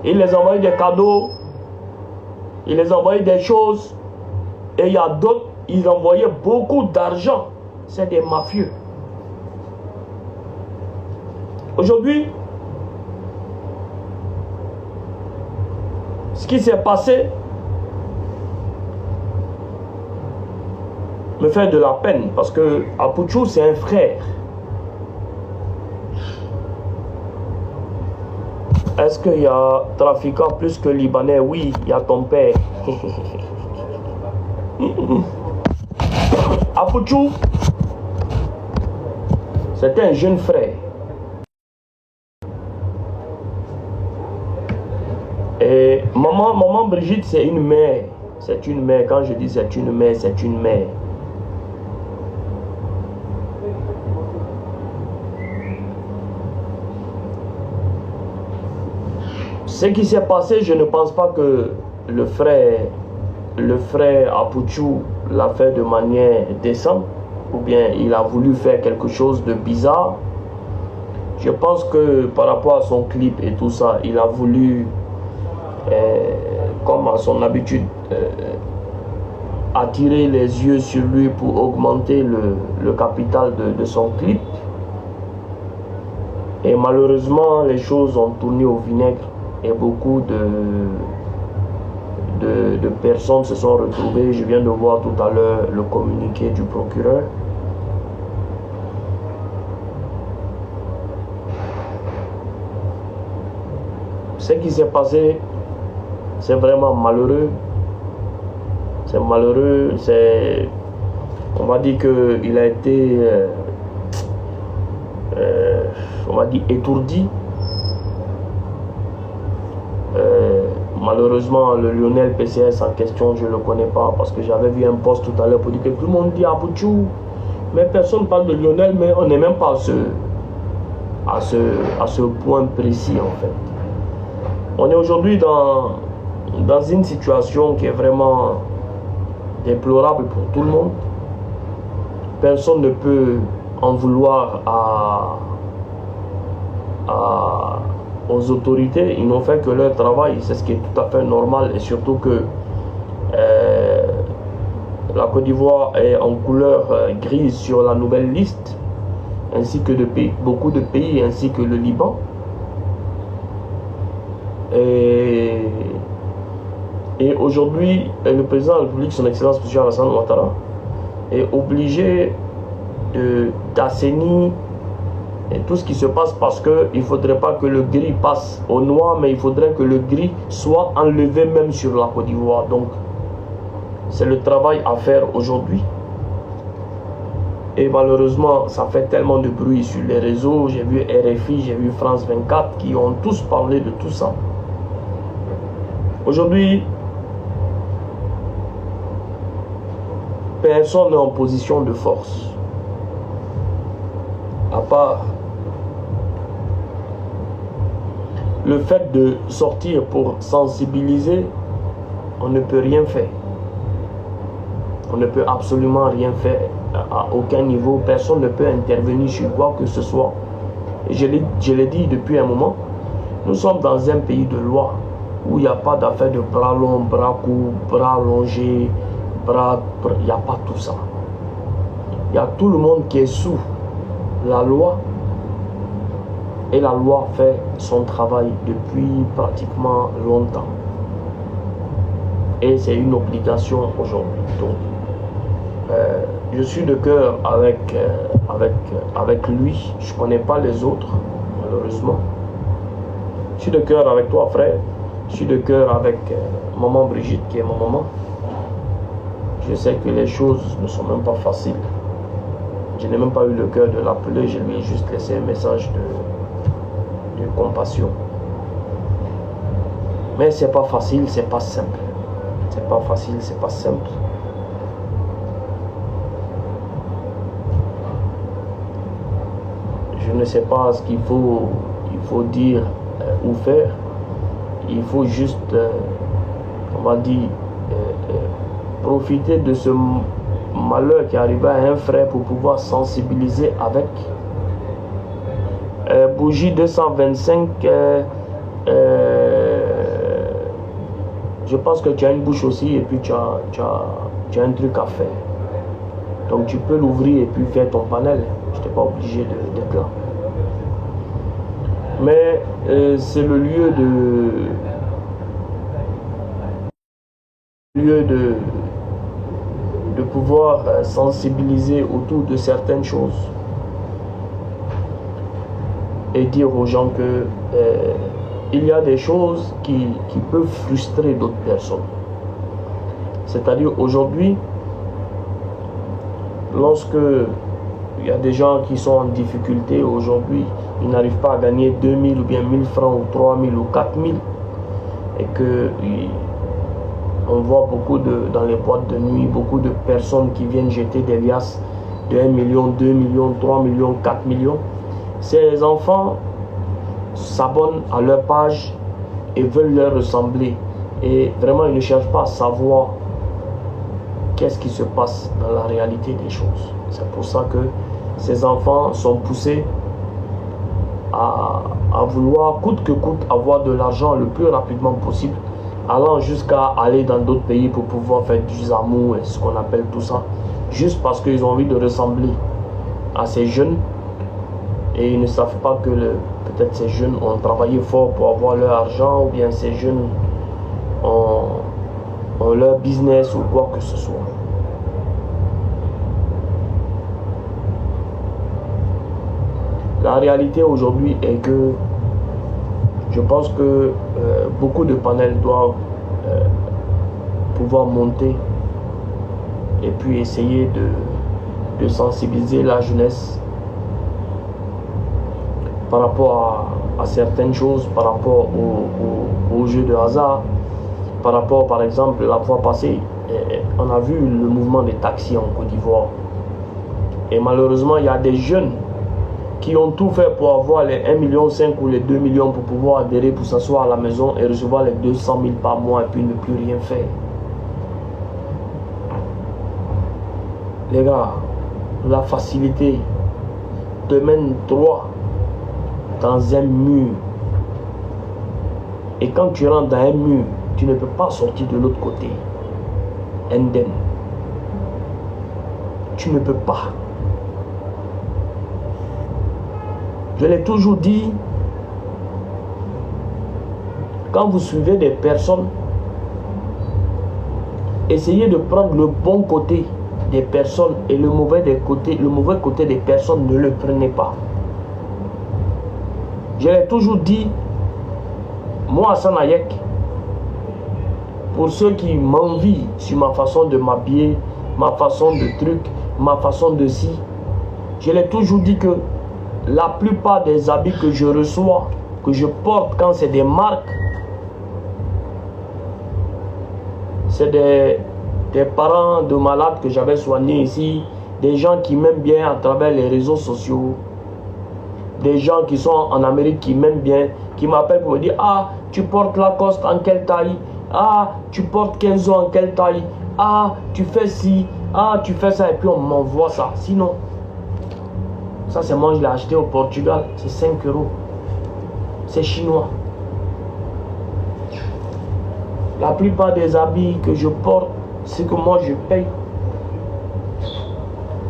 Il les envoyait des cadeaux, il les envoyait des choses. Et il y a d'autres, ils envoyaient beaucoup d'argent. C'est des mafieux. Aujourd'hui, ce qui s'est passé me fait de la peine parce que Apouchou, c'est un frère. Est-ce qu'il y a trafiquant plus que Libanais? Oui, il y a ton père. Apouchou, c'était un jeune frère. Et maman Brigitte, c'est une mère. C'est une mère. Quand je dis c'est une mère, c'est une mère. Ce qui s'est passé, je ne pense pas que le frère Apouchou l'a fait de manière décente, ou bien il a voulu faire quelque chose de bizarre. Je pense que par rapport à son clip et tout ça, il a voulu, comme à son habitude, attirer les yeux sur lui pour augmenter le capital de son clip. Et malheureusement, les choses ont tourné au vinaigre et beaucoup de personnes se sont retrouvées. Je viens de voir tout à l'heure le communiqué du procureur. Ce qui s'est passé, c'est vraiment malheureux. C'est malheureux. On va dire qu'il a été on va dire étourdi. Malheureusement, le Lionel PCS en question, je ne le connais pas parce que j'avais vu un post tout à l'heure pour dire que tout le monde dit Apouchou, mais personne ne parle de Lionel, mais on n'est même pas à ce point précis en fait. On est aujourd'hui dans une situation qui est vraiment déplorable pour tout le monde. Personne ne peut en vouloir aux autorités. Ils n'ont fait que leur travail, c'est ce qui est tout à fait normal, et surtout que la Côte d'Ivoire est en couleur grise sur la nouvelle liste, ainsi que beaucoup de pays, ainsi que le Liban. Et aujourd'hui, le président de la République, son Excellence M. Alassane Ouattara, est obligé d'assainir tout ce qui se passe parce qu'il ne faudrait pas que le gris passe au noir, mais il faudrait que le gris soit enlevé même sur la Côte d'Ivoire. Donc, c'est le travail à faire aujourd'hui. Et malheureusement, ça fait tellement de bruit sur les réseaux. J'ai vu RFI, j'ai vu France 24 qui ont tous parlé de tout ça. Aujourd'hui, personne n'est en position de force. À part le fait de sortir pour sensibiliser, on ne peut rien faire. On ne peut absolument rien faire à aucun niveau. Personne ne peut intervenir sur quoi que ce soit. Et je l'ai dit depuis un moment, nous sommes dans un pays de loi où il n'y a pas d'affaire de bras longs, bras courts, bras allongés, il n'y a pas tout ça. Il y a tout le monde qui est sous la loi. Et la loi fait son travail depuis pratiquement longtemps. Et c'est une obligation aujourd'hui. Donc, je suis de cœur avec lui. Je ne connais pas les autres, malheureusement. Je suis de cœur avec toi, frère. Je suis de cœur avec maman Brigitte, qui est ma maman. Je sais que les choses ne sont même pas faciles. Je n'ai même pas eu le cœur de l'appeler. Je lui ai juste laissé un message de compassion. Mais c'est pas facile, c'est pas simple. C'est pas facile, c'est pas simple. Je ne sais pas ce qu'il faut dire ou faire. Il faut juste, on va dire, profiter de ce malheur qui est arrivé à un frère pour pouvoir sensibiliser avec. Bougie 225, je pense que tu as une bouche aussi et puis tu as un truc à faire. Donc tu peux l'ouvrir et puis faire ton panel. Tu n'es pas obligé d'être là. Mais c'est le lieu de pouvoir sensibiliser autour de certaines choses et dire aux gens que il y a des choses qui peuvent frustrer d'autres personnes. C'est-à-dire aujourd'hui, lorsque il y a des gens qui sont en difficulté aujourd'hui, ils n'arrivent pas à gagner 2000 ou bien 1000 francs ou 3000 ou 4000 et que on voit beaucoup dans les boîtes de nuit, beaucoup de personnes qui viennent jeter des liasses de 1 million, 2 millions, 3 millions, 4 millions. Ces enfants s'abonnent à leur page et veulent leur ressembler. Et vraiment, ils ne cherchent pas à savoir qu'est-ce qui se passe dans la réalité des choses. C'est pour ça que ces enfants sont poussés à vouloir coûte que coûte avoir de l'argent le plus rapidement possible, allant jusqu'à aller dans d'autres pays pour pouvoir faire du zamour et ce qu'on appelle tout ça, juste parce qu'ils ont envie de ressembler à ces jeunes et ils ne savent pas que peut-être ces jeunes ont travaillé fort pour avoir leur argent ou bien ces jeunes ont leur business ou quoi que ce soit. La réalité aujourd'hui est que je pense que beaucoup de panels doivent pouvoir monter et puis essayer de sensibiliser la jeunesse par rapport à certaines choses, par rapport aux jeux de hasard, par rapport par exemple la fois passée, on a vu le mouvement des taxis en Côte d'Ivoire. Et malheureusement, il y a des jeunes qui ont tout fait pour avoir les 1,5 million ou les 2 millions pour pouvoir adhérer, pour s'asseoir à la maison et recevoir les 200 000 par mois et puis ne plus rien faire. Les gars, la facilité te mène droit dans un mur. Et quand tu rentres dans un mur, tu ne peux pas sortir de l'autre côté. Indemne. Tu ne peux pas. Je l'ai toujours dit, quand vous suivez des personnes, essayez de prendre le bon côté des personnes et le mauvais côté des personnes, ne le prenez pas. Je l'ai toujours dit, moi Hassan Hayek, pour ceux qui m'envient sur ma façon de m'habiller, ma façon de truc, ma façon de ci, je l'ai toujours dit que la plupart des habits que je reçois, que je porte quand c'est des marques, c'est des parents de malades que j'avais soignés ici, des gens qui m'aiment bien à travers les réseaux sociaux, des gens qui sont en Amérique qui m'aiment bien, qui m'appellent pour me dire: ah, tu portes Lacoste en quelle taille? Ah, tu portes Kenzo en quelle taille? Ah, tu fais ci, ah, tu fais ça, et puis on m'envoie ça. Sinon, ça c'est moi, je l'ai acheté au Portugal, c'est 5 €. C'est chinois. La plupart des habits que je porte, c'est que moi je paye.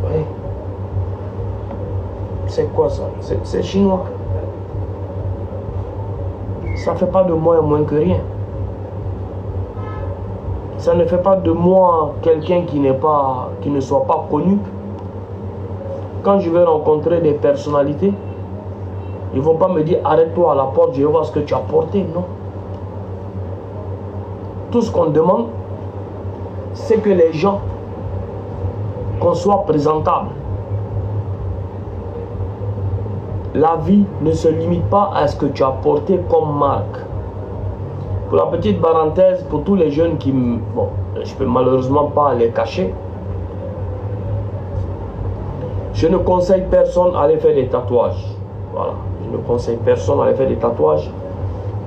Oui. C'est quoi ça? C'est chinois. Ça ne fait pas de moi moins que rien. Ça ne fait pas de moi quelqu'un qui ne soit pas connu. Quand je vais rencontrer des personnalités, ils ne vont pas me dire: arrête-toi à la porte, je vais voir ce que tu as porté. Non. Tout ce qu'on demande, c'est que les gens, qu'on soit présentable. La vie ne se limite pas à ce que tu as porté comme marque. Pour la petite parenthèse, pour tous les jeunes qui... Bon, je ne peux malheureusement pas les cacher. Je ne conseille personne à aller faire des tatouages. Voilà. Je ne conseille personne à aller faire des tatouages.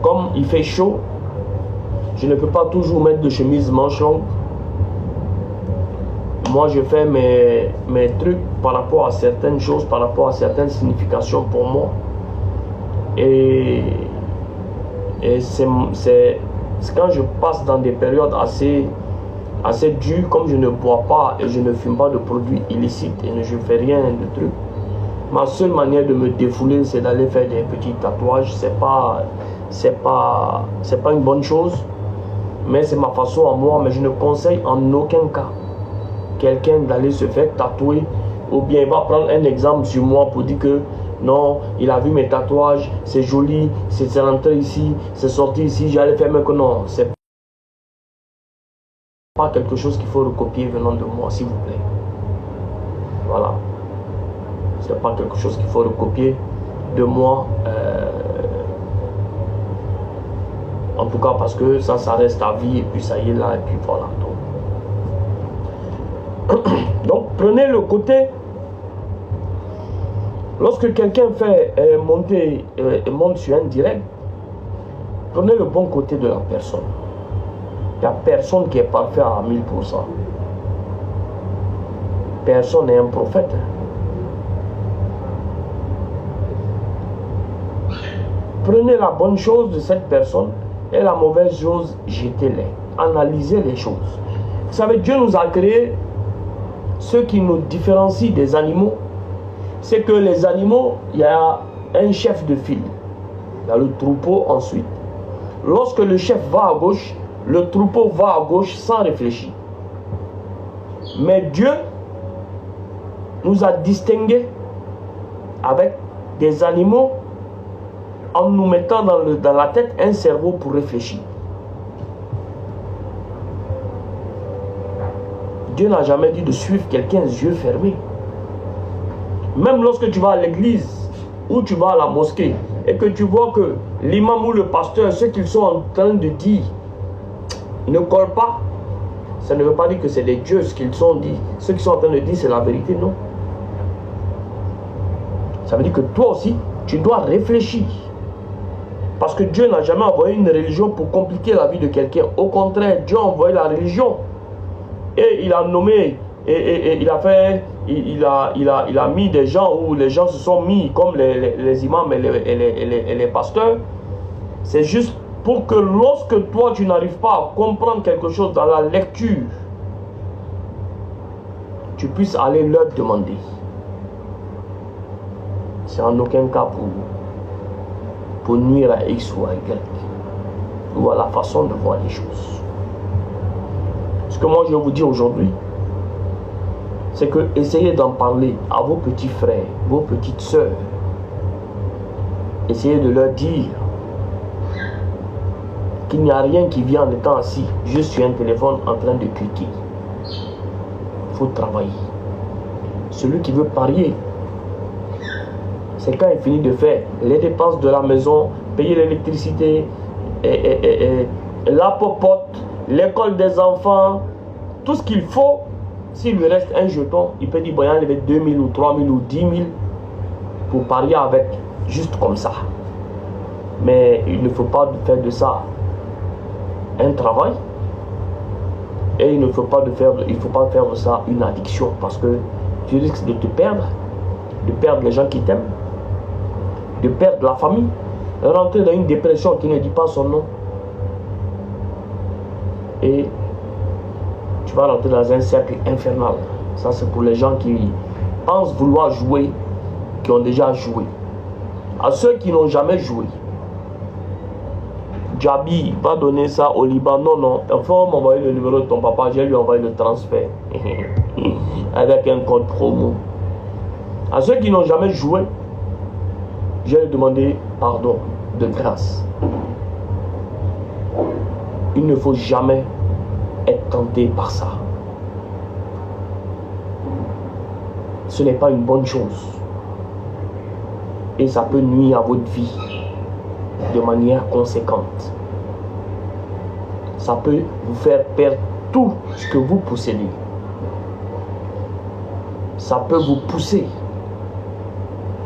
Comme il fait chaud, je ne peux pas toujours mettre de chemise manche longue. Moi, je fais mes trucs par rapport à certaines choses, par rapport à certaines significations pour moi. Et c'est C'est quand je passe dans des périodes assez dures, comme je ne bois pas et je ne fume pas de produits illicites et je ne fais rien de trucs. Ma seule manière de me défouler, c'est d'aller faire des petits tatouages. C'est pas une bonne chose, mais c'est ma façon à moi. Mais je ne conseille en aucun cas quelqu'un d'aller se faire tatouer, ou bien il va prendre un exemple sur moi pour dire que non, il a vu mes tatouages, c'est joli, c'est rentré ici, c'est sorti ici, j'allais faire, mais que non, c'est pas quelque chose qu'il faut recopier venant de moi, s'il vous plaît. Voilà. C'est pas quelque chose qu'il faut recopier de moi. En tout cas, parce que ça reste à vie, et puis ça y est là, et puis voilà. Donc prenez le côté. Lorsque quelqu'un fait monte sur un direct, prenez le bon côté de la personne. Il n'y a personne qui est parfait à 1000%. Personne n'est un prophète. Prenez la bonne chose de cette personne et la mauvaise chose, jetez-les. Analysez les choses. Vous savez, Dieu nous a créé. Ce qui nous différencie des animaux, c'est que les animaux, il y a un chef de file. Il y a le troupeau ensuite. Lorsque le chef va à gauche, le troupeau va à gauche sans réfléchir. Mais Dieu nous a distingués avec des animaux en nous mettant dans la tête un cerveau pour réfléchir. Dieu n'a jamais dit de suivre quelqu'un les yeux fermés. Même lorsque tu vas à l'église ou tu vas à la mosquée et que tu vois que l'imam ou le pasteur, ce qu'ils sont en train de dire ne colle pas, ça ne veut pas dire que c'est des dieux ce qu'ils sont dit. Ce qu'ils sont en train de dire, c'est la vérité, non. Ça veut dire que toi aussi, tu dois réfléchir. Parce que Dieu n'a jamais envoyé une religion pour compliquer la vie de quelqu'un. Au contraire, Dieu a envoyé la religion. Et il a nommé, et il a fait, il a mis des gens où les gens se sont mis comme les imams et les pasteurs. C'est juste pour que lorsque toi tu n'arrives pas à comprendre quelque chose dans la lecture, tu puisses aller leur demander. C'est en aucun cas pour nuire à X ou à Y, ou à la façon de voir les choses. Ce que moi je vais vous dire aujourd'hui, c'est que essayez d'en parler à vos petits frères, vos petites sœurs. Essayez de leur dire qu'il n'y a rien qui vient en étant assis juste sur un téléphone en train de cliquer. Il faut travailler. Celui qui veut parier, c'est quand il finit de faire les dépenses de la maison, payer l'électricité, la popote, l'école des enfants, tout ce qu'il faut. S'il lui reste un jeton, il peut dire bon, il y a 2000 ou 3000 ou 10 000 pour parier avec, juste comme ça. Mais il ne faut pas faire de ça un travail, et il ne faut pas faire de ça une addiction, parce que tu risques de te perdre, de perdre les gens qui t'aiment, de perdre la famille, de rentrer dans une dépression qui ne dit pas son nom, et tu vas rentrer dans un cercle infernal. Ça, c'est pour les gens qui pensent vouloir jouer, qui ont déjà joué. À ceux qui n'ont jamais joué, Djabi va donner ça au Liban. Non, non, il faut m'envoyer le numéro de ton papa, je vais lui envoyer le transfert avec un code promo. À ceux qui n'ont jamais joué, je vais lui demander pardon, de grâce. Il ne faut jamais être tenté par ça. Ce n'est pas une bonne chose. Et ça peut nuire à votre vie de manière conséquente. Ça peut vous faire perdre tout ce que vous possédez. Ça peut vous pousser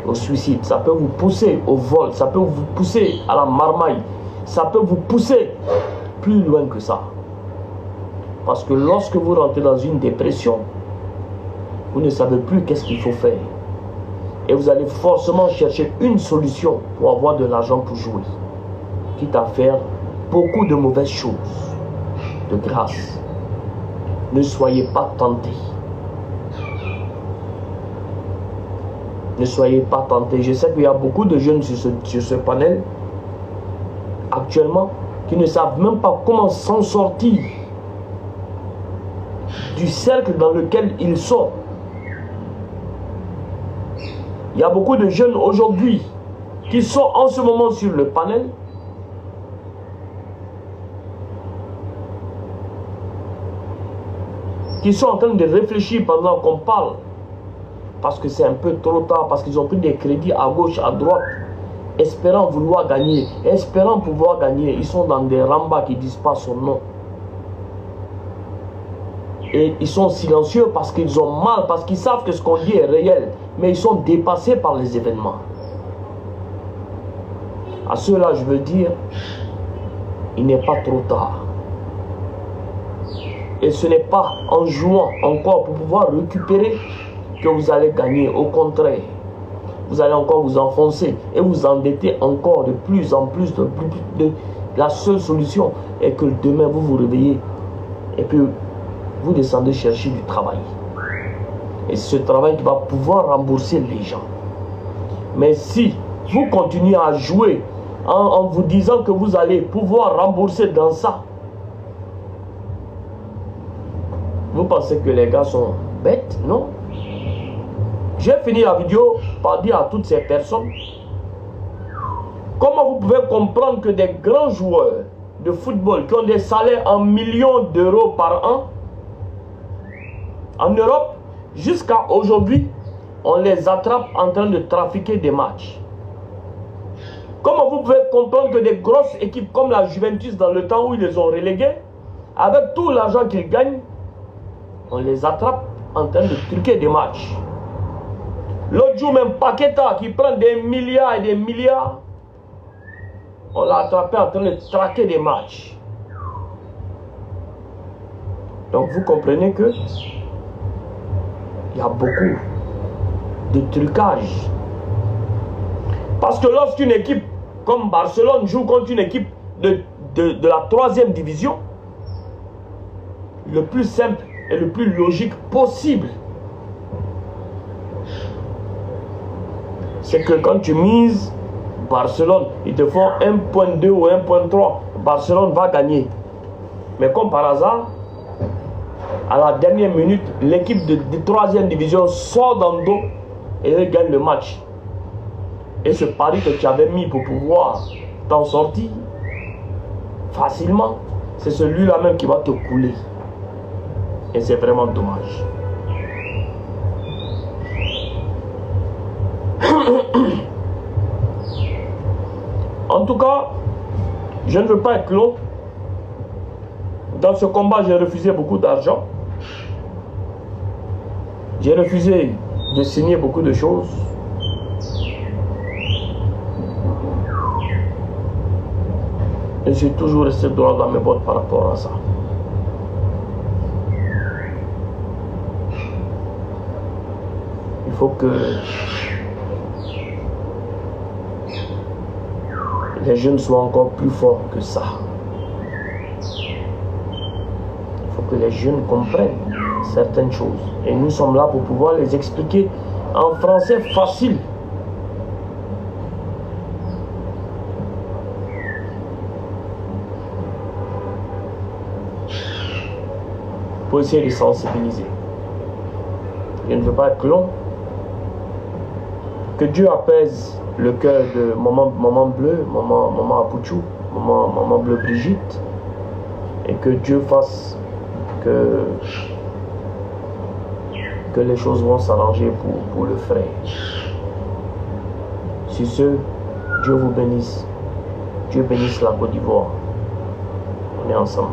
au suicide, ça peut vous pousser au vol, ça peut vous pousser à la marmaille, ça peut vous pousser plus loin que ça. Parce que lorsque vous rentrez dans une dépression, vous ne savez plus qu'est-ce qu'il faut faire. Et vous allez forcément chercher une solution pour avoir de l'argent pour jouer. Quitte à faire beaucoup de mauvaises choses. De grâce, ne soyez pas tentés. Ne soyez pas tentés. Je sais qu'il y a beaucoup de jeunes sur ce panel actuellement qui ne savent même pas comment s'en sortir du cercle dans lequel ils sont. Il y a beaucoup de jeunes aujourd'hui qui sont en ce moment sur le panel qui sont en train de réfléchir pendant qu'on parle parce que c'est un peu trop tard, parce qu'ils ont pris des crédits à gauche, à droite, espérant vouloir gagner, espérant pouvoir gagner. Ils sont dans des rambas qui ne disent pas son nom. Et ils sont silencieux parce qu'ils ont mal, parce qu'ils savent que ce qu'on dit est réel, mais ils sont dépassés par les événements. À ceux-là, je veux dire, il n'est pas trop tard. Et ce n'est pas en jouant encore pour pouvoir récupérer que vous allez gagner. Au contraire, vous allez encore vous enfoncer et vous endetter encore de plus en plus. La seule solution est que demain vous vous réveillez et puis vous descendez chercher du travail. Et c'est ce travail qui va pouvoir rembourser les gens. Mais si vous continuez à jouer en vous disant que vous allez pouvoir rembourser dans ça, vous pensez que les gars sont bêtes? Non. J'ai fini la vidéo par dire à toutes ces personnes comment vous pouvez comprendre que des grands joueurs de football qui ont des salaires en millions d'euros par an en Europe, jusqu'à aujourd'hui, on les attrape en train de trafiquer des matchs. Comment vous pouvez comprendre que des grosses équipes comme la Juventus dans le temps où ils les ont relégués, avec tout l'argent qu'ils gagnent, on les attrape en train de truquer des matchs. L'autre jour même, Paqueta qui prend des milliards et des milliards, on l'a attrapé en train de traquer des matchs. Donc vous comprenez que il y a beaucoup de trucage. Parce que lorsqu'une équipe comme Barcelone joue contre une équipe de la 3e division, le plus simple et le plus logique possible, c'est que quand tu mises Barcelone, ils te font 1.2 ou 1.3, Barcelone va gagner. Mais comme par hasard, à la dernière minute, l'équipe de 3e division sort dans le dos et elle gagne le match. Et ce pari que tu avais mis pour pouvoir t'en sortir facilement, c'est celui-là même qui va te couler. Et c'est vraiment dommage. En tout cas, je ne veux pas être long. Dans ce combat, j'ai refusé beaucoup d'argent. J'ai refusé de signer beaucoup de choses. Et je suis toujours resté droit dans mes bottes par rapport à ça. Il faut que les jeunes soient encore plus forts que ça. Il faut que les jeunes comprennent certaines choses. Et nous sommes là pour pouvoir les expliquer en français facile. Pour essayer de sensibiliser. Je ne veux pas être long. Que Dieu apaise le cœur de maman Bleu, maman Apouchou, maman Bleu Brigitte, et que Dieu fasse que les choses vont s'arranger pour le frère. Sur ce, Dieu vous bénisse. Dieu bénisse la Côte d'Ivoire. On est ensemble.